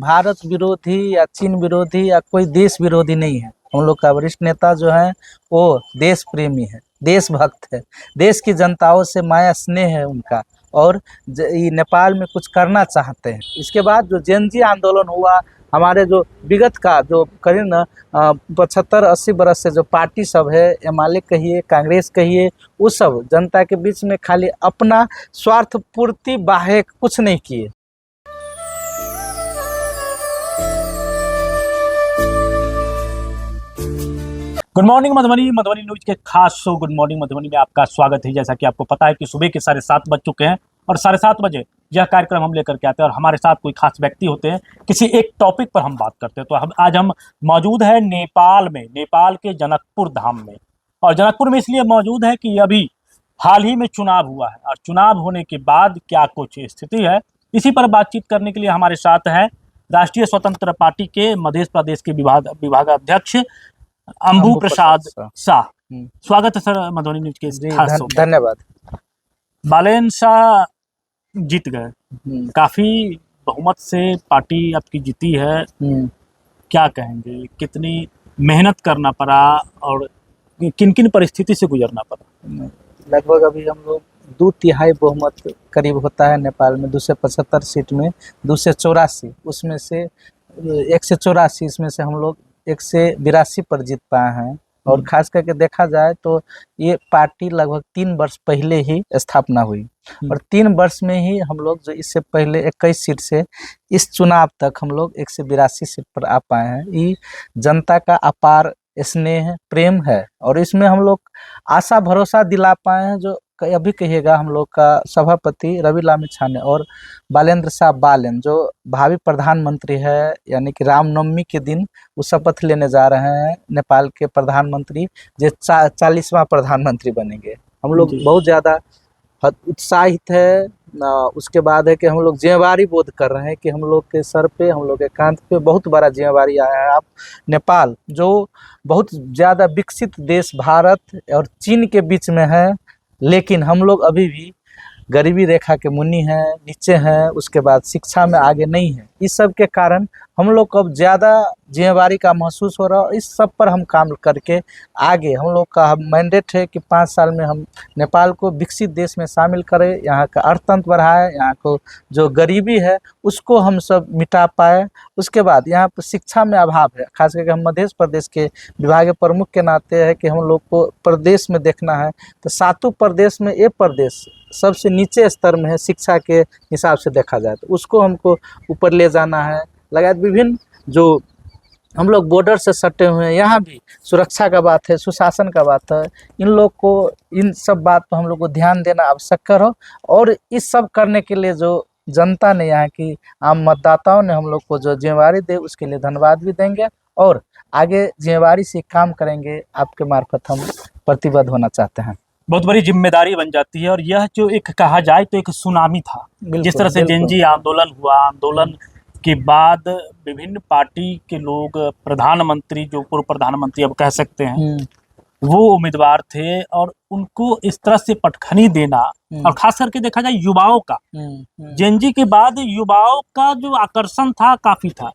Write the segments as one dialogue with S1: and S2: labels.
S1: भारत विरोधी या चीन विरोधी या कोई देश विरोधी नहीं है। हम लोग का वरिष्ठ नेता जो है वो देश प्रेमी है, देशभक्त है, देश की जनताओं से माया स्नेह है उनका, और ये नेपाल में कुछ करना चाहते हैं। इसके बाद जो जेनजी आंदोलन हुआ, हमारे जो विगत का जो करीब 75-80 बरस से जो पार्टी सब है, एमाले कहिए, कांग्रेस कहिए, वो सब जनता के बीच में खाली अपना स्वार्थ पूर्ति बाहे कुछ नहीं किए।
S2: गुड मॉर्निंग मधुबनी न्यूज के खास शो गुड मॉर्निंग मधुबनी में आपका स्वागत है। जैसा कि आपको पता है कि सुबह के 7:30 बज चुके हैं और 7:30 बजे यह कार्यक्रम हम लेकर के आते हैं और हमारे साथ कोई खास व्यक्ति होते हैं, किसी एक टॉपिक पर हम बात करते हैं। तो आज हम मौजूद है नेपाल में, नेपाल के जनकपुर धाम में। और जनकपुर में इसलिए मौजूद है कि अभी हाल ही में चुनाव हुआ है और चुनाव होने के बाद क्या कुछ स्थिति है, इसी पर बातचीत करने के लिए हमारे साथ हैं राष्ट्रीय स्वतंत्र पार्टी के मध्य प्रदेश के विभागाध्यक्ष अंबु प्रसाद शाह। स्वागत है सर मधुबनी न्यूज के खास शो।
S1: धन्यवाद।
S2: बालेन शाह जीत गए, काफी बहुमत से पार्टी आपकी जीती है, क्या कहेंगे, कितनी मेहनत करना पड़ा और किन किन परिस्थिति से गुजरना पड़ा?
S1: लगभग अभी हम लोग 2/3 बहुमत करीब होता है नेपाल में, 275 सीट में 284, उसमें से 184, इसमें से हम लोग 182 पर जीत पाए हैं। और खास करके देखा जाए तो ये पार्टी लगभग 3 वर्ष पहले ही स्थापना हुई और 3 वर्ष में ही हम लोग जो इससे पहले 21 सीट से इस चुनाव तक हम लोग 182 सीट पर आ पाए हैं। ये जनता का अपार स्नेह प्रेम है और इसमें हम लोग आशा भरोसा दिला पाए हैं। जो अभी कहिएगा हम लोग का सभापति रवि लामिछाने और बालेन्द्र शाह बालेन जो भावी प्रधानमंत्री है, यानी कि रामनवमी के दिन वो शपथ लेने जा रहे हैं नेपाल के प्रधानमंत्री, जो 40वां प्रधानमंत्री बनेंगे। हम लोग बहुत ज़्यादा उत्साहित है। उसके बाद है कि हम लोग जिम्मेवारी बोध कर रहे हैं कि हम लोग के सर पे, हम लोग के कांध पे बहुत बड़ा जिम्मेवारी आया है। आप नेपाल जो बहुत ज़्यादा विकसित देश भारत और चीन के बीच में है, लेकिन हम लोग अभी भी गरीबी रेखा के मुनि हैं, नीचे हैं, उसके बाद शिक्षा में आगे नहीं है। इस सब के कारण हम लोग को अब ज़्यादा जिम्मेवारी का महसूस हो रहा है। इस सब पर हम काम करके आगे हम लोग का मैंडेट है कि 5 साल में हम नेपाल को विकसित देश में शामिल करें, यहाँ का अर्थतंत्र बढ़ाए, यहाँ को जो गरीबी है उसको हम सब मिटा पाए। उसके बाद यहाँ पर शिक्षा में अभाव है, खास करके हम मध्य प्रदेश के विभागीय प्रमुख के नाते है कि हम लोग को प्रदेश में देखना है तो 7 प्रदेश में ये प्रदेश सबसे नीचे स्तर में है शिक्षा के हिसाब से देखा जाए तो उसको हमको ऊपर ले जाना है। लगातार विभिन्न जो हम लोग बॉर्डर से सटे हुए हैं, यहाँ भी सुरक्षा का बात है, सुशासन का बात है, इन लोग को इन सब बात पर हम लोग को ध्यान देना आवश्यक हो। और इस सब करने के लिए जो जनता ने, यहाँ की आम मतदाताओं ने हम लोग को जो जिम्मेवारी दे उसके लिए धन्यवाद भी देंगे और आगे जिम्मेवारी से काम करेंगे। आपके मार्फत हम प्रतिबद्ध होना चाहते हैं।
S2: बहुत बड़ी जिम्मेदारी बन जाती है और यह जो एक कहा जाए तो एक सुनामी था, जिस तरह से जेनजी आंदोलन हुआ, आंदोलन के बाद विभिन्न पार्टी के लोग, प्रधानमंत्री जो पूर्व प्रधानमंत्री अब कह सकते हैं, वो उम्मीदवार थे और उनको इस तरह से पटखनी देना और खास करके देखा जाए युवाओं का, जेनजी के बाद युवाओं का जो आकर्षण था काफी था।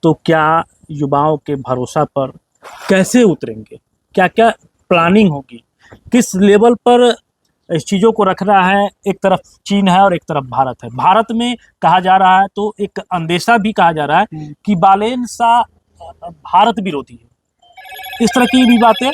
S2: तो क्या युवाओं के भरोसा पर कैसे उतरेंगे, क्या क्या प्लानिंग होगी, किस लेवल पर इस चीज़ों को रख रहा है? एक तरफ चीन है और एक तरफ भारत है। भारत में कहा जा रहा है, तो एक अंदेशा भी कहा जा रहा है कि बालेन शाह भारत विरोधी है, इस तरह की भी बातें।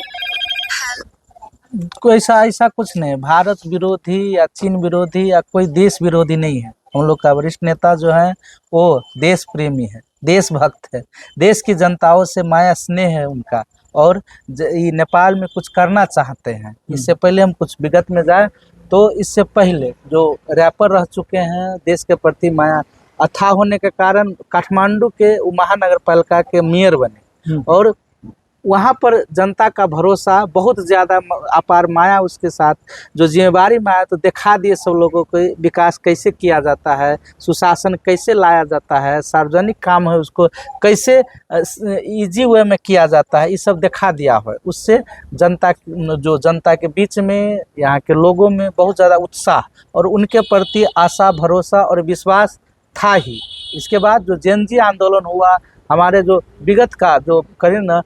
S1: कोई ऐसा कुछ नहीं, भारत विरोधी या चीन विरोधी या कोई देश विरोधी नहीं है। हम लोग का वरिष्ठ नेता जो है वो देश प्रेमी है, देशभक्त है, देश की जनताओं से माया स्नेह है उनका, और ये नेपाल में कुछ करना चाहते हैं। इससे पहले हम कुछ विगत में जाए तो इससे पहले जो रैपर रह चुके हैं, देश के प्रति माया अथाह होने के कारण काठमांडू के महानगर पालिका के मेयर बने और वहाँ पर जनता का भरोसा बहुत ज़्यादा अपार माया, उसके साथ जो जिम्मेवारी माया तो दिखा दिए सब लोगों को विकास कैसे किया जाता है, सुशासन कैसे लाया जाता है, सार्वजनिक काम है उसको कैसे इजी वे में किया जाता है, ये सब दिखा दिया है। उससे जनता के बीच में, यहाँ के लोगों में बहुत ज़्यादा उत्साह और उनके प्रति आशा भरोसा और विश्वास था ही। इसके बाद जो जेनजी आंदोलन हुआ, हमारे जो विगत का जो करीब न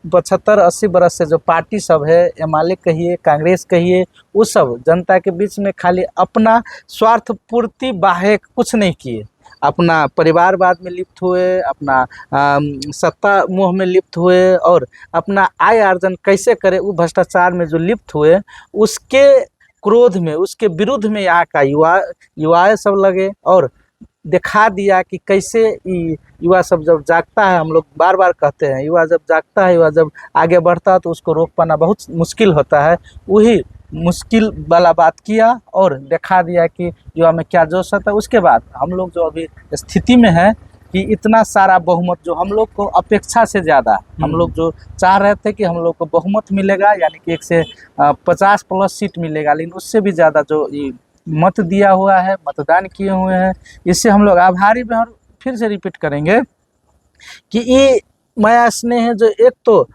S1: 75-80 बरस से जो पार्टी सब है, एमाले कहिए, कांग्रेस कहिए, वो सब जनता के बीच में खाली अपना स्वार्थ पूर्ति बाहे कुछ नहीं किए। अपना परिवारवाद में लिप्त हुए, अपना सत्ता मोह में लिप्त हुए और अपना आय अर्जन कैसे करे वो भ्रष्टाचार में जो लिप्त हुए, उसके क्रोध में, उसके विरुद्ध में यहाँ का युवा सब लगे और दिखा दिया कि कैसे युवा सब जब जागता है, हम लोग बार बार कहते हैं युवा जब जागता है, युवा जब आगे बढ़ता है तो उसको रोक पाना बहुत मुश्किल होता है। वही मुश्किल वाला बात किया और दिखा दिया कि युवा में क्या जोश होता है। उसके बाद हम लोग जो अभी स्थिति में है कि इतना सारा बहुमत जो हम लोग को अपेक्षा से ज़्यादा, हम लोग जो चाह रहे थे कि हम लोग को बहुमत मिलेगा, यानी कि 150 प्लस सीट मिलेगा, लेकिन उससे भी ज़्यादा जो मत दिया हुआ है, मतदान किए हुए हैं, इससे हम लोग आभारी हैं। और फिर से रिपीट करेंगे कि ये माया स्नेह है जो एक तो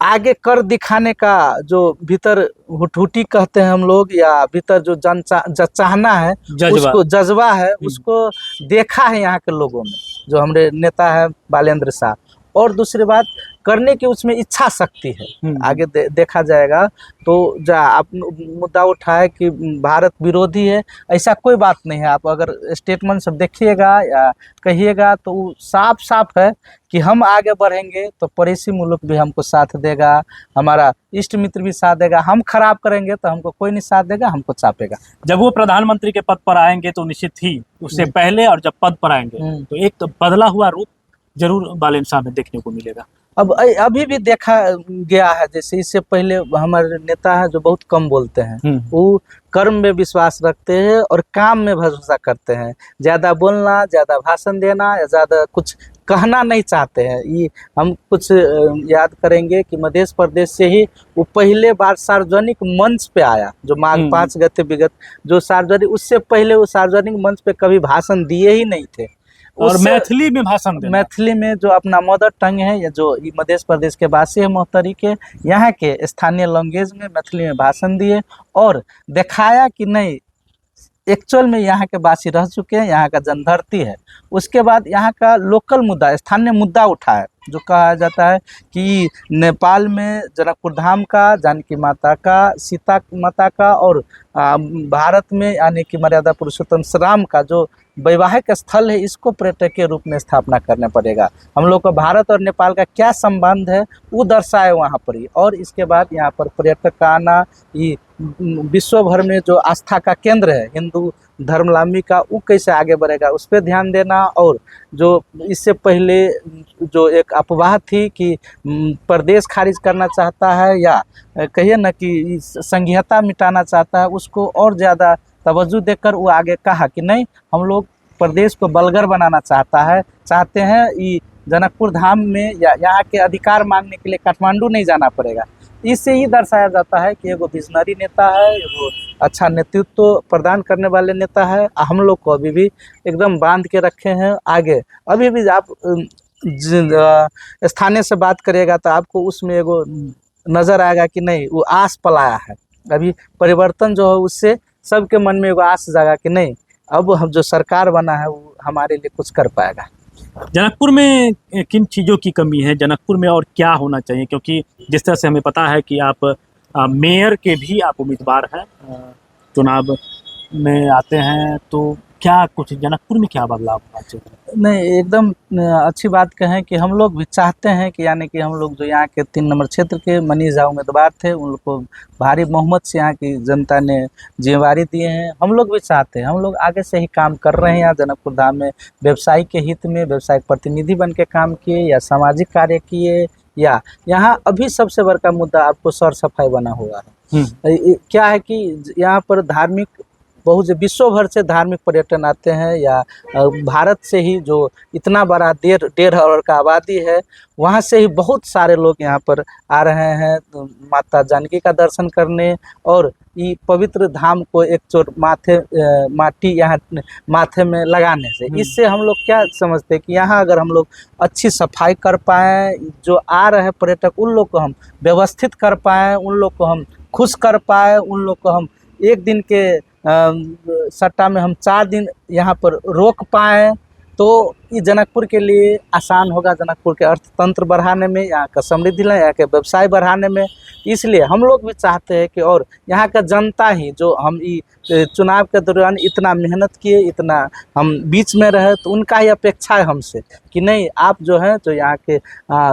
S1: आगे कर दिखाने का जो भीतर हुटहुटी कहते हैं हम लोग, या भीतर जो चाहना है, उसको जज्बा है, उसको देखा है यहाँ के लोगों में, जो हमारे नेता है बालेंद्र शाह। और दूसरी बात, करने की उसमें इच्छा शक्ति है। आगे देखा जाएगा तो आप मुद्दा उठाए कि भारत विरोधी है, ऐसा कोई बात नहीं है। आप अगर स्टेटमेंट सब देखिएगा या कहिएगा तो वो साफ साफ है कि हम आगे बढ़ेंगे तो पड़ोसी मुल्क भी हमको साथ देगा, हमारा इष्ट मित्र भी साथ देगा। हम खराब करेंगे तो हमको कोई नहीं साथ देगा, हमको चापेगा।
S2: जब वो प्रधानमंत्री के पद पर आएंगे तो निश्चित ही उससे पहले और जब पद पर आएंगे तो एक बदला हुआ रूप जरूर बालेंद्र शाह में देखने को मिलेगा।
S1: अब अभी भी देखा गया है, जैसे इससे पहले हमारे नेता है जो बहुत कम बोलते हैं, वो कर्म में विश्वास रखते हैं और काम में भरोसा करते हैं। ज़्यादा बोलना, ज़्यादा भाषण देना या ज़्यादा कुछ कहना नहीं चाहते हैं। ये हम कुछ याद करेंगे कि मध्य प्रदेश से ही वो पहले बार सार्वजनिक मंच पे आया, जो माघ 5 गते विगत जो सार्वजनिक, उससे पहले वो सार्वजनिक मंच पे कभी भाषण दिए ही नहीं थे।
S2: और मैथिली में भाषण देना,
S1: मैथिली में जो अपना मदर टंग है, या जो मध्य प्रदेश के वासी है मोहतरी के, यहाँ के स्थानीय लैंग्वेज में मैथिली में भाषण दिए और दिखाया कि नहीं, एक्चुअल में यहाँ के वासी रह चुके हैं, यहाँ का जनधरती है। उसके बाद यहाँ का लोकल मुद्दा, स्थानीय मुद्दा उठाया, जो कहा जाता है कि नेपाल में जनकपुर धाम का, जानकी माता का, सीता माता का और भारत में यानी कि मर्यादा पुरुषोत्तम श्री राम का जो वैवाहिक स्थल है, इसको पर्यटक के रूप में स्थापना करना पड़ेगा। हम लोग को भारत और नेपाल का क्या संबंध है वो दर्शाए वहाँ पर ही। और इसके बाद यहाँ पर पर्यटक का आना, ये विश्व भर में जो आस्था का केंद्र है हिंदू धर्मावलंबी का, वो कैसे आगे बढ़ेगा उस पर ध्यान देना। और जो इससे पहले जो एक अफवाह थी कि प्रदेश खारिज करना चाहता है या कहिए ना कि संघीयता मिटाना चाहता है, उसको और ज़्यादा तवज्जो देकर वो आगे कहा कि नहीं, हम लोग प्रदेश को बलगर बनाना चाहते हैं। ये जनकपुर धाम में या यहाँ के अधिकार मांगने के लिए काठमांडू नहीं जाना पड़ेगा। इससे ही दर्शाया जाता है कि एगो विजनरी नेता है, एगो अच्छा नेतृत्व प्रदान करने वाले नेता है। हम लोग को अभी भी एकदम बांध के रखे हैं। आगे अभी भी आप स्थानीय से बात करिएगा तो आपको उसमें एगो नज़र आएगा कि नहीं, वो आस पलाया है। अभी परिवर्तन जो है उससे सबके मन में एगो आस जागा कि नहीं, अब हम जो सरकार बना है वो हमारे लिए कुछ कर पाएगा।
S2: जनकपुर में किन चीज़ों की कमी है, जनकपुर में और क्या होना चाहिए? क्योंकि जिस तरह से हमें पता है कि आप मेयर के भी आप उम्मीदवार हैं, चुनाव में आते हैं, तो क्या कुछ जनकपुर में क्या बदलाव होना चाहिए?
S1: नहीं, एकदम अच्छी बात कहें कि हम लोग भी चाहते हैं कि यानी कि हम लोग जो यहाँ के 3 नंबर क्षेत्र के मनीष झा उम्मीदवार थे, उन लोग को भारी बहुमत से यहाँ की जनता ने जिम्मेवारी दिए हैं। हम लोग भी चाहते हैं, हम लोग आगे से ही काम कर रहे हैं यहाँ जनकपुर धाम में, व्यवसायी के हित में व्यवसायिक प्रतिनिधि बन के काम किए या सामाजिक कार्य किए, या यहाँ अभी सबसे बड़ा मुद्दा आपको सौर सफाई बना हुआ है। क्या है कि यहाँ पर धार्मिक बहुत से विश्व भर से धार्मिक पर्यटन आते हैं, या भारत से ही जो इतना बड़ा 1.5 करोड़ का आबादी है, वहाँ से ही बहुत सारे लोग यहाँ पर आ रहे हैं माता जानकी का दर्शन करने और ये पवित्र धाम को एक चोट माटी यहाँ माथे में लगाने से। इससे हम लोग क्या समझते हैं कि यहाँ अगर हम लोग अच्छी सफाई कर पाएँ, जो आ रहे पर्यटक उन लोग को हम व्यवस्थित कर पाएँ, उन लोग को हम खुश कर पाएँ, उन लोग को हम एक दिन के सट्टा में हम 4 दिन यहाँ पर रोक पाएँ, तो ये जनकपुर के लिए आसान होगा, जनकपुर के अर्थतंत्र बढ़ाने में, यहाँ का समृद्धि लाने, यहाँ के व्यवसाय बढ़ाने में। इसलिए हम लोग भी चाहते हैं कि और यहाँ का जनता ही जो हम चुनाव के दौरान इतना मेहनत किए, इतना हम बीच में रहे, तो उनका ही अपेक्षा है हमसे कि नहीं, आप जो है जो यहाँ के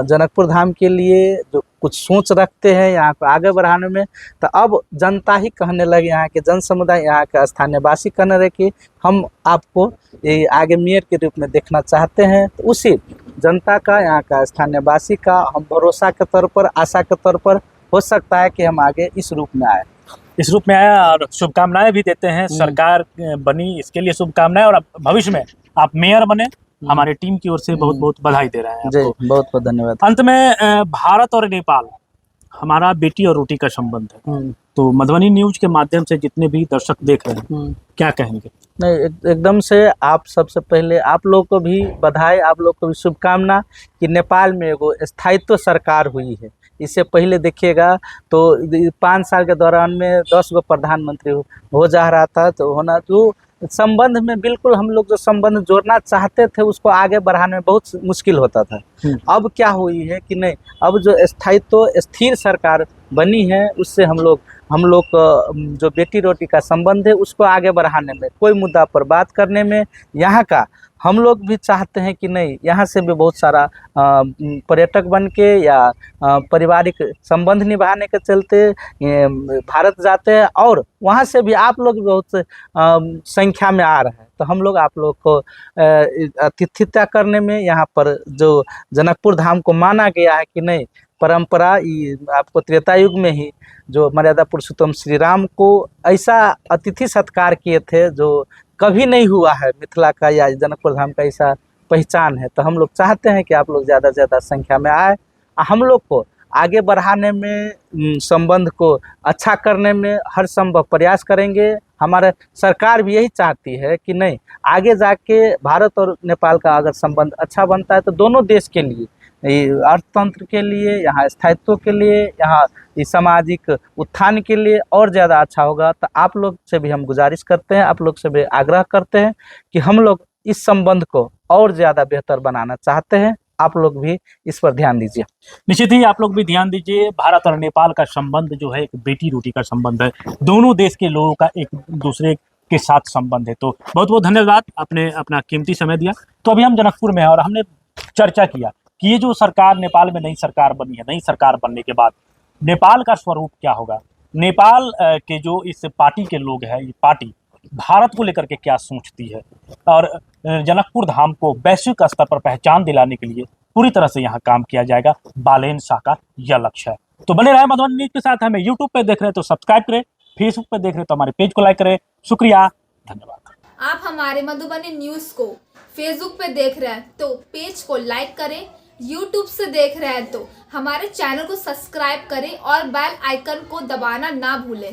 S1: जनकपुर धाम के लिए जो कुछ सोच रखते हैं यहाँ को आगे बढ़ाने में, तो अब जनता ही कहने लगे, यहाँ के जन समुदाय, यहाँ के स्थानीय वासी कहने लगे कि हम आपको ये आगे मेयर के रूप में देखना चाहते हैं। तो उसी जनता का, यहाँ का स्थानीय वासी का हम भरोसा के तौर पर, आशा के तौर पर हो सकता है कि हम आगे इस रूप में आए,
S2: इस रूप में आया, और शुभकामनाएं भी देते हैं। सरकार बनी इसके लिए शुभकामनाएं, और भविष्य में आप मेयर बने, हमारी टीम की ओर से बहुत बहुत बधाई दे रहे हैं
S1: जी,
S2: आपको।
S1: बहुत बहुत धन्यवाद।
S2: अंत में भारत और नेपाल हमारा बेटी और रोटी का संबंध है, तो मधुबनी न्यूज के माध्यम से जितने भी दर्शक देख रहे हैं क्या कहेंगे?
S1: नहीं, एकदम से आप सबसे पहले आप लोग को भी बधाई, आप लोग को भी शुभकामना कि नेपाल में एगो स्थायित्व सरकार हुई है। इससे पहले देखिएगा तो 5 साल के दौरान में 10 गो प्रधानमंत्री हो जा रहा था, तो होना जो संबंध में बिल्कुल हम लोग जो संबंध जोड़ना चाहते थे उसको आगे बढ़ाने में बहुत मुश्किल होता था। अब क्या हुई है कि नहीं, अब जो स्थायित्व स्थिर सरकार बनी है, उससे हम लोग का जो बेटी रोटी का संबंध है उसको आगे बढ़ाने में, कोई मुद्दा पर बात करने में, यहाँ का हम लोग भी चाहते हैं कि नहीं, यहाँ से भी बहुत सारा पर्यटक बन के या पारिवारिक संबंध निभाने के चलते भारत जाते हैं, और वहाँ से भी आप लोग बहुत संख्या में आ रहे हैं। तो हम लोग आप लोग को आतिथ्यता करने में, यहाँ पर जो जनकपुर धाम को माना गया है कि नहीं, परंपरा आपको त्रेता युग में ही जो मर्यादा पुरुषोत्तम श्री राम को ऐसा अतिथि सत्कार किए थे जो कभी नहीं हुआ है मिथिला का या जनकपुर धाम का, ऐसा पहचान है। तो हम लोग चाहते हैं कि आप लोग ज़्यादा से ज़्यादा संख्या में आए, हम लोग को आगे बढ़ाने में, संबंध को अच्छा करने में हर संभव प्रयास करेंगे। हमारे सरकार भी यही चाहती है कि नहीं, आगे जाके भारत और नेपाल का अगर संबंध अच्छा बनता है तो दोनों देश के लिए, अर्थतंत्र के लिए, यहाँ स्थायित्व के लिए, यहाँ सामाजिक उत्थान के लिए और ज़्यादा अच्छा होगा। तो आप लोग से भी हम गुजारिश करते हैं, आप लोग से भी आग्रह करते हैं कि हम लोग इस संबंध को और ज़्यादा बेहतर बनाना चाहते हैं, आप लोग भी इस पर ध्यान दीजिए।
S2: निश्चित ही आप लोग भी ध्यान दीजिए। भारत और नेपाल का संबंध जो है एक बेटी रोटी का संबंध है, दोनों देश के लोगों का एक दूसरे के साथ संबंध है। तो बहुत बहुत धन्यवाद, आपने अपना कीमती समय दिया। तो अभी हम जनकपुर में हैं और हमने चर्चा किया कि ये जो सरकार नेपाल में नई सरकार बनी है, नई सरकार बनने के बाद नेपाल का स्वरूप क्या होगा, नेपाल के जो इस पार्टी के लोग हैं, ये पार्टी भारत को लेकर के क्या सोचती है, और जनकपुर धाम को वैश्विक स्तर पर पहचान दिलाने के लिए पूरी तरह से यहाँ काम किया जाएगा। बालेन शाह का यह लक्ष्य है। तो बने रहे मधुबनी न्यूज के साथ। हमें यूट्यूब पे देख रहे हैं तो सब्सक्राइब करें, फेसबुक पे देख रहे हैं तो हमारे पेज को लाइक करें। शुक्रिया, धन्यवाद।
S3: आप हमारे मधुबनी न्यूज को फेसबुक पे देख रहे हैं तो पेज को लाइक करें, यूट्यूब से देख रहे हैं तो हमारे चैनल को सब्सक्राइब करें और बेल आइकन को दबाना ना भूलें।